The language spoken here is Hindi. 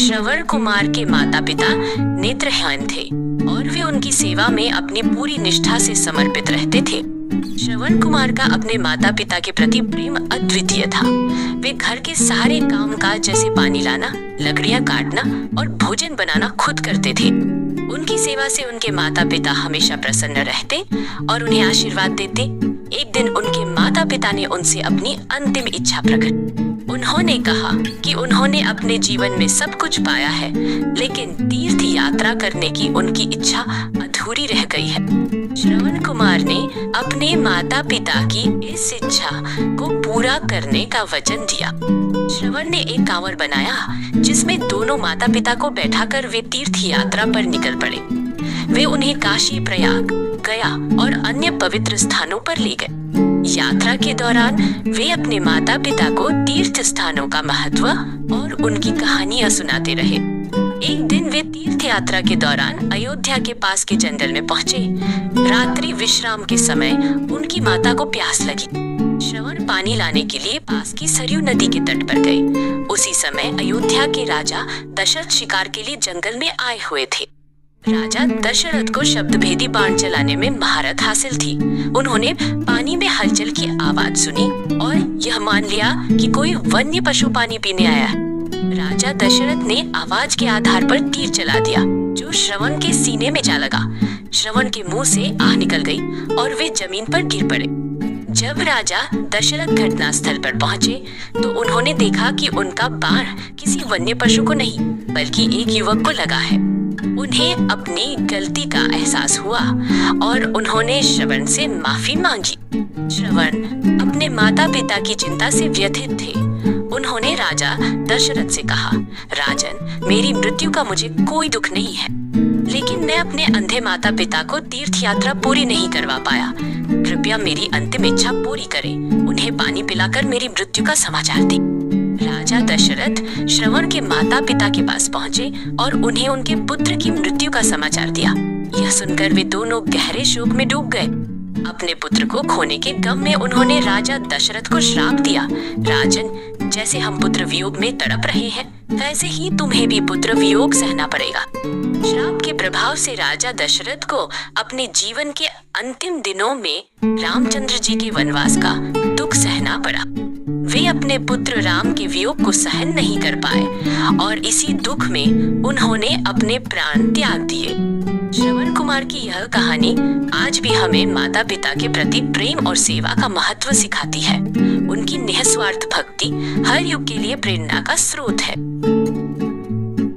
श्रवण कुमार के माता पिता नेत्रहीन थे और वे उनकी सेवा में अपनी पूरी निष्ठा से समर्पित रहते थे। श्रवण कुमार का अपने माता पिता के प्रति प्रेम अद्वितीय था। वे घर के सारे काम काज जैसे पानी लाना, लकड़ियां काटना और भोजन बनाना खुद करते थे। उनकी सेवा से उनके माता पिता हमेशा प्रसन्न रहते और उन्हें आशीर्वाद देते। एक दिन उनके माता पिता ने उनसे अपनी अंतिम इच्छा प्रकट। उन्होंने कहा कि उन्होंने अपने जीवन में सब कुछ पाया है, लेकिन तीर्थ यात्रा करने की उनकी इच्छा अधूरी रह गई है। श्रवण कुमार ने अपने माता पिता की इस इच्छा को पूरा करने का वचन दिया। श्रवण ने एक कांवड़ बनाया जिसमें दोनों माता पिता को बैठाकर वे तीर्थ यात्रा पर निकल पड़े। वे उन्हें काशी, प्रयाग, गया और अन्य पवित्र स्थानों पर ले गए। यात्रा के दौरान वे अपने माता पिता को तीर्थ स्थानों का महत्व और उनकी कहानियां सुनाते रहे। एक दिन वे तीर्थ यात्रा के दौरान अयोध्या के पास के जंगल में पहुंचे। रात्रि विश्राम के समय उनकी माता को प्यास लगी। श्रवण पानी लाने के लिए पास की सरयू नदी के तट पर गए। उसी समय अयोध्या के राजा दशरथ शिकार के लिए जंगल में आए हुए थे। राजा दशरथ को शब्दभेदी बाण चलाने में महारत हासिल थी। उन्होंने पानी में हलचल की आवाज सुनी और यह मान लिया कि कोई वन्य पशु पानी पीने आया है। राजा दशरथ ने आवाज के आधार पर तीर चला दिया, जो श्रवण के सीने में जा लगा। श्रवण के मुंह से आह निकल गई और वे जमीन पर गिर पड़े। जब राजा दशरथ घटनास्थल पर पहुंचे तो उन्होंने देखा कि उनका बाण किसी वन्य पशु को नहीं बल्कि एक युवक को लगा है। उन्हें अपनी गलती का एहसास हुआ और उन्होंने श्रवण से माफी मांगी। श्रवण अपने माता पिता की चिंता से व्यथित थे। उन्होंने राजा दशरथ से कहा, राजन, मेरी मृत्यु का मुझे कोई दुख नहीं है, लेकिन मैं अपने अंधे माता पिता को तीर्थ यात्रा पूरी नहीं करवा पाया। कृपया मेरी अंतिम इच्छा पूरी करें। उन्हें पानी पिलाकर मेरी मृत्यु का समाचार दें। राजा दशरथ श्रवण के माता पिता के पास पहुंचे और उन्हें उनके पुत्र की मृत्यु का समाचार दिया। यह सुनकर वे दोनों गहरे शोक में डूब गए। अपने पुत्र को खोने के गम में उन्होंने राजा दशरथ को श्राप दिया, राजन, जैसे हम पुत्र वियोग में तड़प रहे हैं, वैसे ही तुम्हें भी पुत्र वियोग सहना पड़ेगा। श्राप के प्रभाव से राजा दशरथ को अपने जीवन के अंतिम दिनों में रामचंद्र जी के वनवास का दुख सहना पड़ा। वे अपने पुत्र राम के वियोग को सहन नहीं कर पाए और इसी दुख में उन्होंने अपने प्राण त्याग दिए। श्रवण कुमार की यह कहानी आज भी हमें माता पिता के प्रति प्रेम और सेवा का महत्व सिखाती है। उनकी निस्वार्थ भक्ति हर युग के लिए प्रेरणा का स्रोत है।